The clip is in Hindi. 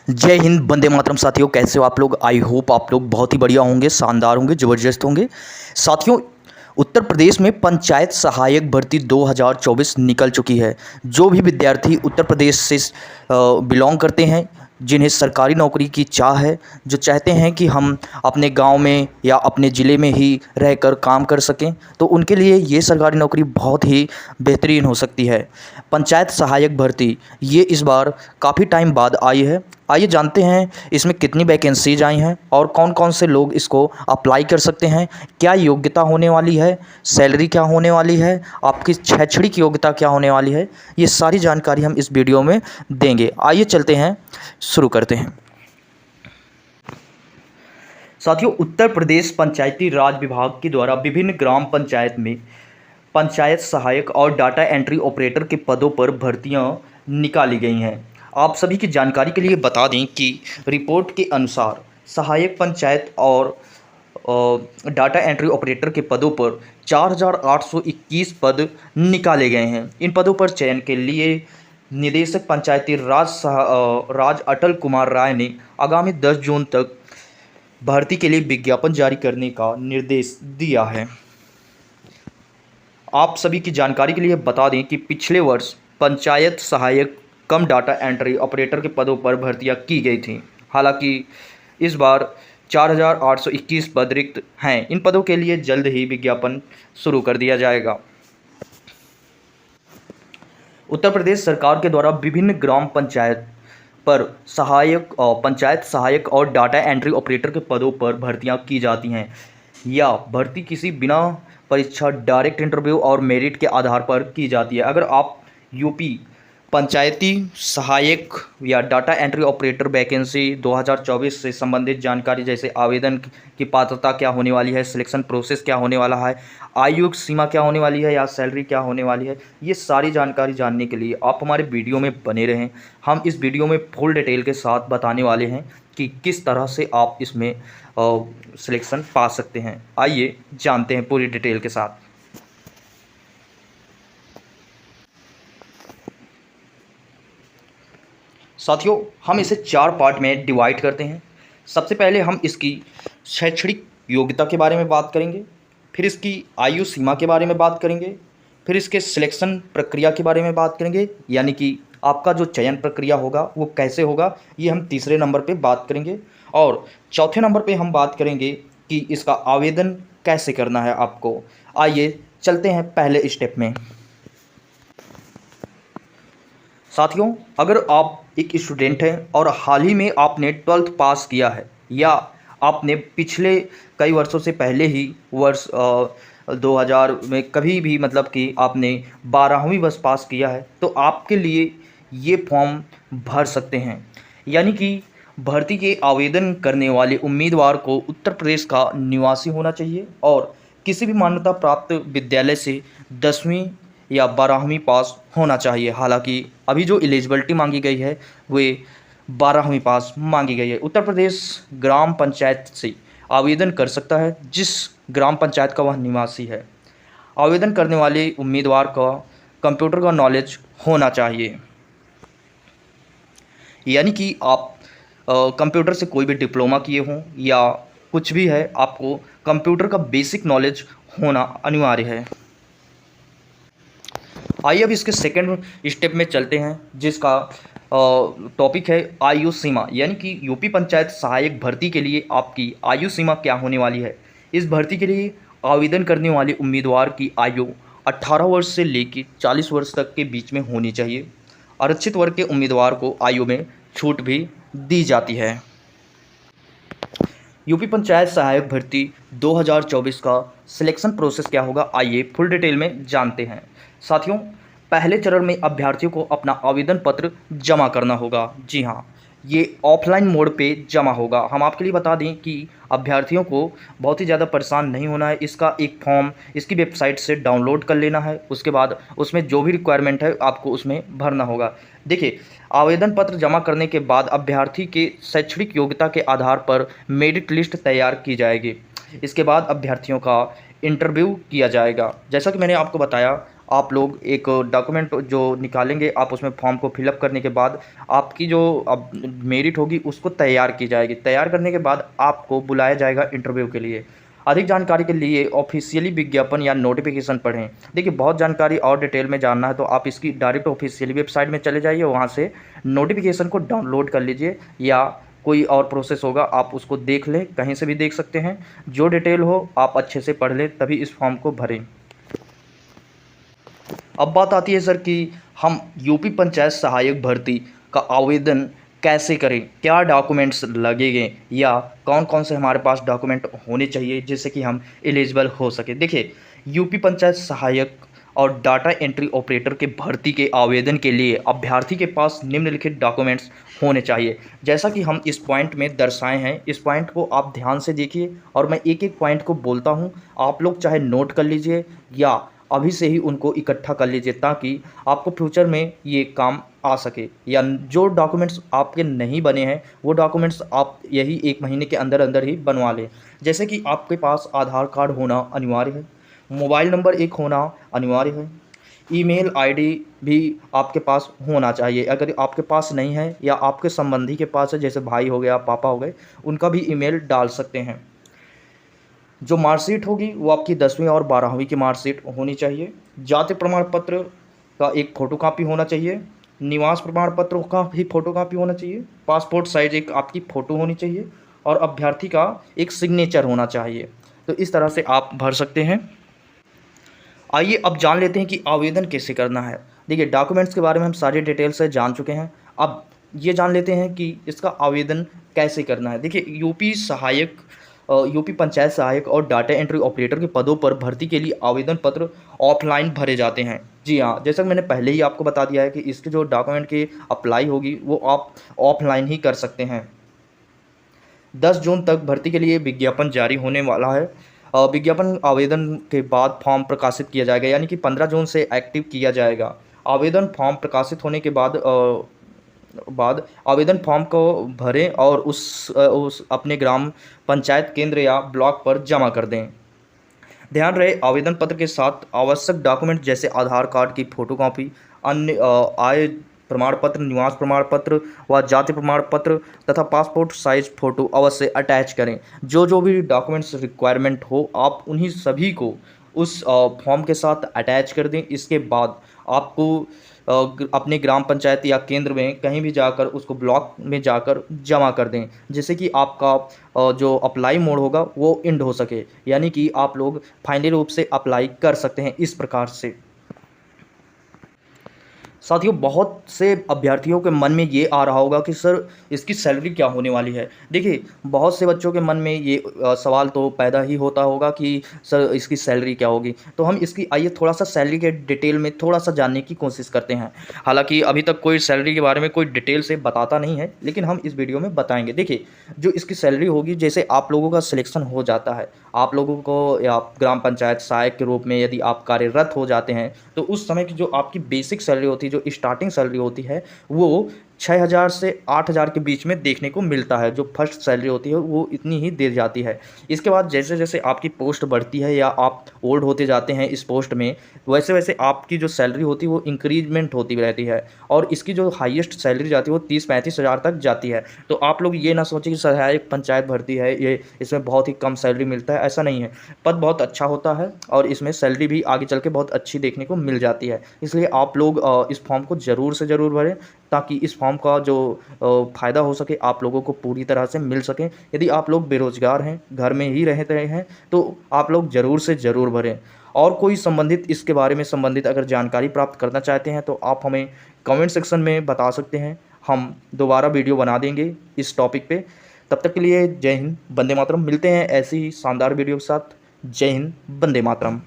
जय हिंद, वंदे मातरम। साथियों, कैसे हो आप लोग? आई होप आप लोग बहुत ही बढ़िया होंगे, शानदार होंगे, ज़बरदस्त होंगे। साथियों, उत्तर प्रदेश में पंचायत सहायक भर्ती 2024 निकल चुकी है। जो भी विद्यार्थी उत्तर प्रदेश से बिलोंग करते हैं, जिन्हें सरकारी नौकरी की चाह है, जो चाहते हैं कि हम अपने गांव में या अपने ज़िले में ही रहकर काम कर सकें, तो उनके लिए ये सरकारी नौकरी बहुत ही बेहतरीन हो सकती है। पंचायत सहायक भर्ती ये इस बार काफ़ी टाइम बाद आई है। आइए जानते हैं इसमें कितनी वैकेंसीज आई हैं और कौन कौन से लोग इसको अप्लाई कर सकते हैं, क्या योग्यता होने वाली है, सैलरी क्या होने वाली है, आपकी शैक्षणिक योग्यता क्या होने वाली है। ये सारी जानकारी हम इस वीडियो में देंगे। आइए चलते हैं, शुरू करते हैं। साथियों, उत्तर प्रदेश पंचायती राज विभाग के द्वारा विभिन्न ग्राम पंचायत में पंचायत सहायक और डाटा एंट्री ऑपरेटर के पदों पर भर्तियां निकाली गई हैं। आप सभी की जानकारी के लिए बता दें कि रिपोर्ट के अनुसार सहायक पंचायत और डाटा एंट्री ऑपरेटर के पदों पर 4,821 पद निकाले गए हैं। इन पदों पर चयन के लिए निदेशक पंचायती राज अटल कुमार राय ने आगामी 10 जून तक भर्ती के लिए विज्ञापन जारी करने का निर्देश दिया है। आप सभी की जानकारी के लिए बता दें कि पिछले वर्ष पंचायत सहायक कम डाटा एंट्री ऑपरेटर के पदों पर भर्तियां की गई थीं। हालांकि इस बार 4,821 पद रिक्त हैं। इन पदों के लिए जल्द ही विज्ञापन शुरू कर दिया जाएगा। उत्तर प्रदेश सरकार के द्वारा विभिन्न ग्राम पंचायत पर पंचायत सहायक और डाटा एंट्री ऑपरेटर के पदों पर भर्तियां की जाती हैं। या भर्ती किसी बिना परीक्षा, डायरेक्ट इंटरव्यू और मेरिट के आधार पर की जाती है। अगर आप यूपी पंचायती सहायक या डाटा एंट्री ऑपरेटर वैकेंसी 2024 से संबंधित जानकारी, जैसे आवेदन की पात्रता क्या होने वाली है, सिलेक्शन प्रोसेस क्या होने वाला है, आयु सीमा क्या होने वाली है या सैलरी क्या होने वाली है, ये सारी जानकारी जानने के लिए आप हमारे वीडियो में बने रहें। हम इस वीडियो में फुल डिटेल के साथ बताने वाले हैं कि किस तरह से आप इसमें सिलेक्शन पा सकते हैं। आइए जानते हैं पूरी डिटेल के साथ। साथियों, हम इसे 4 पार्ट में डिवाइड करते हैं। सबसे पहले हम इसकी शैक्षणिक योग्यता के बारे में बात करेंगे, फिर इसकी आयु सीमा के बारे में बात करेंगे, फिर इसके सिलेक्शन प्रक्रिया के बारे में बात करेंगे, यानी कि आपका जो चयन प्रक्रिया होगा वो कैसे होगा, ये हम तीसरे नंबर पे बात करेंगे। और चौथे नंबर पे हम बात करेंगे कि इसका आवेदन कैसे करना है आपको। आइए चलते हैं पहले स्टेप में। साथियों, अगर आप एक स्टूडेंट हैं और हाल ही में आपने 12th पास किया है या आपने पिछले कई वर्षों से पहले ही वर्ष 2000 में कभी भी मतलब कि आपने 12वीं बस पास किया है, तो आपके लिए ये फॉर्म भर सकते हैं। यानी कि भर्ती के आवेदन करने वाले उम्मीदवार को उत्तर प्रदेश का निवासी होना चाहिए और किसी भी मान्यता प्राप्त विद्यालय से 10वीं या 12वीं पास होना चाहिए। हालांकि अभी जो एलिजिबिलिटी मांगी गई है वे 12वीं पास मांगी गई है। उत्तर प्रदेश ग्राम पंचायत से आवेदन कर सकता है जिस ग्राम पंचायत का वह निवासी है। आवेदन करने वाले उम्मीदवार का कंप्यूटर का नॉलेज होना चाहिए, यानी कि आप कंप्यूटर से कोई भी डिप्लोमा किए हों या कुछ भी है, आपको कंप्यूटर का बेसिक नॉलेज होना अनिवार्य है। आइए अब इसके सेकंड स्टेप में चलते हैं, जिसका टॉपिक है आयु सीमा, यानी कि यूपी पंचायत सहायक भर्ती के लिए आपकी आयु सीमा क्या होने वाली है। इस भर्ती के लिए आवेदन करने वाले उम्मीदवार की आयु 18 वर्ष से लेकर 40 वर्ष तक के बीच में होनी चाहिए। आरक्षित वर्ग के उम्मीदवार को आयु में छूट भी दी जाती है। यूपी पंचायत सहायक भर्ती 2024 का सिलेक्शन प्रोसेस क्या होगा, आइए फुल डिटेल में जानते हैं। साथियों, पहले चरण में अभ्यर्थियों को अपना आवेदन पत्र जमा करना होगा। जी हाँ, ये ऑफलाइन मोड पे जमा होगा। हम आपके लिए बता दें कि अभ्यर्थियों को बहुत ही ज़्यादा परेशान नहीं होना है। इसका एक फॉर्म इसकी वेबसाइट से डाउनलोड कर लेना है, उसके बाद उसमें जो भी रिक्वायरमेंट है आपको उसमें भरना होगा। देखिए, आवेदन पत्र जमा करने के बाद अभ्यर्थी के शैक्षणिक योग्यता के आधार पर मेरिट लिस्ट तैयार की जाएगी। इसके बाद अभ्यर्थियों का इंटरव्यू किया जाएगा। जैसा कि मैंने आपको बताया, आप लोग एक डॉक्यूमेंट जो निकालेंगे, आप उसमें फॉर्म को फिलअप करने के बाद आपकी जो अब मेरिट होगी उसको तैयार की जाएगी। तैयार करने के बाद आपको बुलाया जाएगा इंटरव्यू के लिए। अधिक जानकारी के लिए ऑफिशियली विज्ञापन या नोटिफिकेशन पढ़ें। देखिए, बहुत जानकारी और डिटेल में जानना है तो आप इसकी डायरेक्ट ऑफिशियली वेबसाइट में चले जाइए, वहाँ से नोटिफिकेशन को डाउनलोड कर लीजिए, या कोई और प्रोसेस होगा आप उसको देख लें, कहीं से भी देख सकते हैं। जो डिटेल हो आप अच्छे से पढ़ लें, तभी इस फॉर्म को भरें। अब बात आती है सर कि हम यूपी पंचायत सहायक भर्ती का आवेदन कैसे करें, क्या डॉक्यूमेंट्स लगेंगे, या कौन कौन से हमारे पास डॉक्यूमेंट होने चाहिए जिससे कि हम एलिजिबल हो सके। देखिए, यूपी पंचायत सहायक और डाटा एंट्री ऑपरेटर के भर्ती के आवेदन के लिए अभ्यर्थी के पास निम्नलिखित डॉक्यूमेंट्स होने चाहिए। जैसा कि हम इस पॉइंट में दर्शाए हैं, इस पॉइंट को आप ध्यान से देखिए और मैं एक एक पॉइंट को बोलता हूँ, आप लोग चाहे नोट कर लीजिए या अभी से ही उनको इकट्ठा कर लीजिए, ताकि आपको फ्यूचर में ये काम आ सके। या जो डॉक्यूमेंट्स आपके नहीं बने हैं वो डॉक्यूमेंट्स आप यही 1 महीने के अंदर अंदर ही बनवा लें। जैसे कि आपके पास आधार कार्ड होना अनिवार्य है, मोबाइल नंबर एक होना अनिवार्य है, ईमेल आईडी भी आपके पास होना चाहिए। अगर आपके पास नहीं है या आपके संबंधी के पास है, जैसे भाई हो गया, पापा हो गए, उनका भी ईमेल डाल सकते हैं। जो मार्कशीट होगी वो आपकी 10वीं और 12वीं की मार्कशीट होनी चाहिए। जाति प्रमाण पत्र का एक फ़ोटोकॉपी होना चाहिए। निवास प्रमाण पत्र का भी फ़ोटोकॉपी होना चाहिए। पासपोर्ट साइज़ एक आपकी फ़ोटो होनी चाहिए और अभ्यर्थी का एक सिग्नेचर होना चाहिए। तो इस तरह से आप भर सकते हैं। आइए अब जान लेते हैं कि आवेदन कैसे करना है। देखिए, डॉक्यूमेंट्स के बारे में हम सारी डिटेल से जान चुके हैं। अब ये जान लेते हैं कि इसका आवेदन कैसे करना है। देखिए, यूपी पंचायत सहायक और डाटा एंट्री ऑपरेटर के पदों पर भर्ती के लिए आवेदन पत्र ऑफलाइन भरे जाते हैं। जी हाँ, जैसा कि मैंने पहले ही आपको बता दिया है कि इसके जो डॉक्यूमेंट की अप्लाई होगी वो आप ऑफलाइन ही कर सकते हैं। 10 जून तक भर्ती के लिए विज्ञापन जारी होने वाला है। विज्ञापन आवेदन के बाद फॉर्म प्रकाशित किया जाएगा, यानी कि 15 जून से एक्टिव किया जाएगा। आवेदन फॉर्म प्रकाशित होने के बाद आवेदन फॉर्म को भरें और उस अपने ग्राम पंचायत केंद्र या ब्लॉक पर जमा कर दें। ध्यान रहे, आवेदन पत्र के साथ आवश्यक डॉक्यूमेंट जैसे आधार कार्ड की फ़ोटोकॉपी, अन्य आय प्रमाण पत्र, निवास प्रमाण पत्र व जाति प्रमाण पत्र तथा पासपोर्ट साइज फ़ोटो अवश्य अटैच करें। जो जो भी डॉक्यूमेंट्स रिक्वायरमेंट हो आप उन्हीं सभी को उस फॉर्म के साथ अटैच कर दें। इसके बाद आपको अपने ग्राम पंचायत या केंद्र में कहीं भी जाकर उसको ब्लॉक में जाकर जमा कर दें, जिससे कि आपका जो अप्लाई मोड होगा वो एंड हो सके, यानी कि आप लोग फाइनली रूप से अप्लाई कर सकते हैं इस प्रकार से। साथियों, बहुत से अभ्यर्थियों के मन में ये आ रहा होगा कि सर इसकी सैलरी क्या होने वाली है। देखिए, बहुत से बच्चों के मन में ये सवाल तो पैदा ही होता होगा कि सर इसकी सैलरी क्या होगी। तो हम इसकी आइए थोड़ा सा सैलरी के डिटेल में थोड़ा सा जानने की कोशिश करते हैं। हालांकि अभी तक कोई सैलरी के बारे में कोई डिटेल से बताता नहीं है, लेकिन हम इस वीडियो में बताएंगे। देखिए, जो इसकी सैलरी होगी, जैसे आप लोगों का सिलेक्शन हो जाता है, आप लोगों को या ग्राम पंचायत सहायक के रूप में यदि आप कार्यरत हो जाते हैं, तो उस समय की जो आपकी बेसिक सैलरी होती है, जो स्टार्टिंग सैलरी होती है, वो 6,000 से 8,000 के बीच में देखने को मिलता है। जो फर्स्ट सैलरी होती है वो इतनी ही दी जाती है। इसके बाद जैसे जैसे आपकी पोस्ट बढ़ती है या आप ओल्ड होते जाते हैं इस पोस्ट में, वैसे वैसे आपकी जो सैलरी होती है वो इंक्रीजमेंट होती रहती है, और इसकी जो हाईएस्ट सैलरी जाती है वो 30-35 हज़ार तक जाती है। तो आप लोग ये ना सोचें कि सहायक पंचायत भर्ती है, ये इसमें बहुत ही कम सैलरी मिलता है, ऐसा नहीं है। पद बहुत अच्छा होता है और इसमें सैलरी भी आगे चल के बहुत अच्छी देखने को मिल जाती है। इसलिए आप लोग इस फॉर्म को ज़रूर से ज़रूर भरें, ताकि इस फॉर्म का जो फ़ायदा हो सके आप लोगों को पूरी तरह से मिल सके। यदि आप लोग बेरोज़गार हैं, घर में ही रहते हैं, तो आप लोग ज़रूर से ज़रूर भरें। और कोई संबंधित इसके बारे में संबंधित अगर जानकारी प्राप्त करना चाहते हैं तो आप हमें कमेंट सेक्शन में बता सकते हैं, हम दोबारा वीडियो बना देंगे इस टॉपिक पे। तब तक के लिए जय हिंद, वंदे मातरम। मिलते हैं ऐसी ही शानदार वीडियो के साथ। जय हिंद, वंदे मातरम।